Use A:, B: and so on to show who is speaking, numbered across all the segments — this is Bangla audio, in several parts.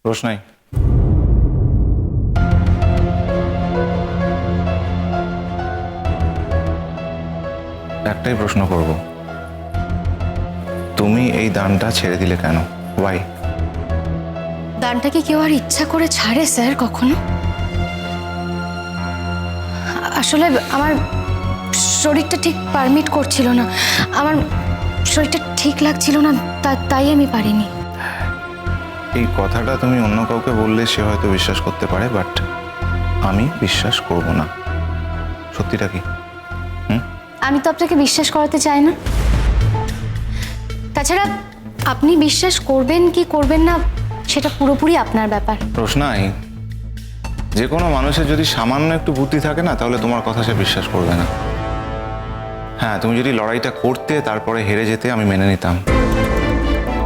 A: রোশনাই, একটাই প্রশ্ন করব, তুমি এই দানটা ছেড়ে দিলে কেন? ওয়াই?
B: দানটা কি কেউ আর ইচ্ছা করে ছাড়ে স্যার কখনো? আসলে আমার শরীরটা ঠিক পারমিট করছিল না, আমার শরীরটা ঠিক লাগছিল না, তাই আমি পারিনি।
A: এই কথাটা তুমি অন্য কাউকে বললে সে হয়তো বিশ্বাস করতে পারে, বাট আমি বিশ্বাস করব না। সত্যিটা কি?
B: আমি তো আপনাকে বিশ্বাস করাতে চাই না। তাছাড়া আপনি বিশ্বাস করবেন কি করবেন না সেটা পুরোপুরি আপনার ব্যাপার।
A: রোশনাই, যে কোনো মানুষের যদি সামান্য একটু বুদ্ধি থাকে না, তাহলে তোমার কথা সে বিশ্বাস করবে না। হ্যাঁ, তুমি যদি লড়াইটা করতে তারপরে হেরে যেতে, আমি মেনে নিতাম।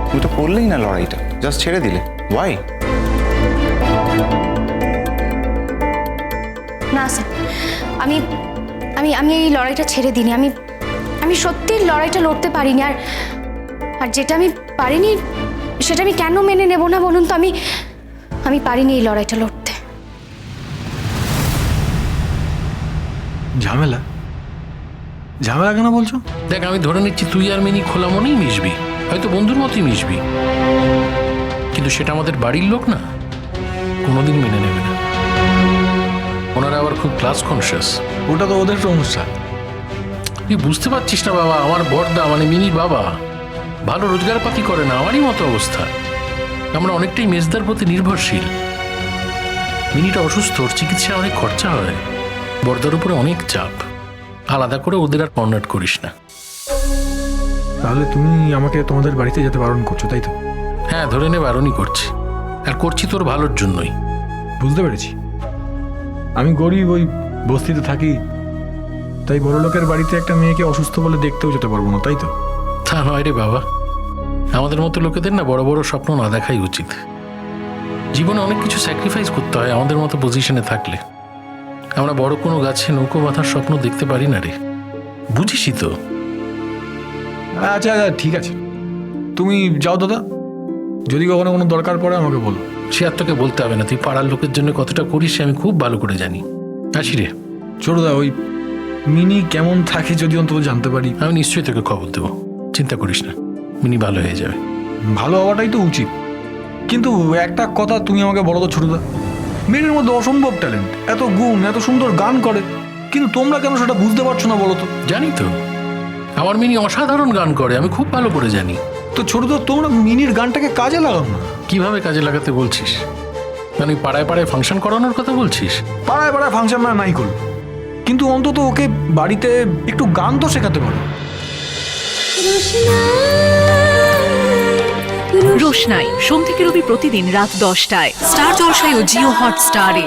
A: তুমি তো করলেই না লড়াইটা, জাস্ট ছেড়ে দিলে। ওয়াই?
B: না স্যার, আমি আমি আমি এই লড়াইটা ছেড়ে দিইনি। আমি সত্যি লড়াইটা লড়তে পারিনি। আর যেটা আমি পারিনি সেটা আমি কেন মেনে নেব না বলুন তো? আমি পারিনি এই লড়াইটা লড়তে।
C: ঝামেলা ঝামেলা কেন বলছো?
D: দেখ, আমি ধরে নিচ্ছি তুই আর মিনি খোলা মনেই মিশবি, হয়তো বন্ধুর মতোই মিশবি, কিন্তু সেটা আমাদের বাড়ির লোক না, কোনোদিন মেনে নেবে না। ওনারা আবার খুব ক্লাস কনসিয়াস।
C: ওটা তো ওদের সমস্যা।
D: তুই বুঝতে পারছিস না বাবা, আমার বড়দা মানে মিনির বাবা ভালো রোজগারপাতি করে না, আমারই মতো অবস্থা। আমরা অনেকটাই মেজদার প্রতি নির্ভরশীল। মিনিটা অসুস্থ, ওর চিকিৎসায় অনেক খরচা হয়, বড়দার উপরে অনেক চাপ। আলাদা করে ওদের আর কর্নার করিস না।
C: তাহলে তুমি আমাকে তোমাদের বাড়িতে যেতে বারণ করছো, তাই তো?
D: হ্যাঁ, ধরে নে বারণই করছি, আর করছি তোর ভালোর জন্যই।
C: বুঝতে পেরেছি। আমি গরিব, ওই বস্তিতে থাকি, তাই বড় লোকের বাড়িতে একটা মেয়েকে অসুস্থ বলে দেখতেও যেতে পারবো না, তাই তো?
D: তা নয় রে বাবা, আমাদের মতো লোকেদের না বড় বড় স্বপ্ন না দেখাই উচিত। জীবনে অনেক কিছু স্যাক্রিফাইস করতে হয় আমাদের মতো পজিশনে থাকলে। আমরা বড় কোনো গাছে নৌকো বাঁধার স্বপ্ন দেখতে পারি না রে, বুঝিসই তো।
C: আচ্ছা আচ্ছা, ঠিক আছে, তুমি যাও দাদা। যদি কখনো কোনো দরকার পড়ে আমাকে বলো।
D: সে আর তোকে বলতে হবে না, তুই পাড়ার লোকের জন্য কতটা করিস সে আমি খুব ভালো করে জানি। আসি রে।
C: ছোটদা, ওই মিনি কেমন থাকে যদি অন্তত জানতে পারি।
D: আমি নিশ্চয়ই তোকে খবর দেবো, চিন্তা করিস না, মিনি ভালো হয়ে যাবে।
C: ভালো হওয়াটাই তো উচিত। কিন্তু একটা কথা তুমি আমাকে বলো তো ছোটদা, মেয়ের মধ্যে অসম্ভব ট্যালেন্ট, এত গুণ, এত সুন্দর গান করে, কিন্তু তোমরা কেন সেটা বুঝতে পারছো না বলো তো?
D: জানি তো, আমার মিনি অসাধারণ গান করে, আমি খুব ভালো করে জানি।
C: তো ছোটদা, তোমরা মিনির গানটাকে কাজে লাগাও না।
D: কিভাবে কাজে লাগাতে বলছিস? মানে পাড়ায় পাড়ায় ফাংশন করানোর কথা বলছিস?
C: পাড়ায় পাড়ায় ফাংশন না নাই করো, কিন্তু অন্তত ওকে বাড়িতে একটু গান তো শেখাতে পারো।
E: রোশনাই সোম থেকে রবি প্রতিদিন রাত 10টায় স্টার জলসায় ও জিও হটস্টারে।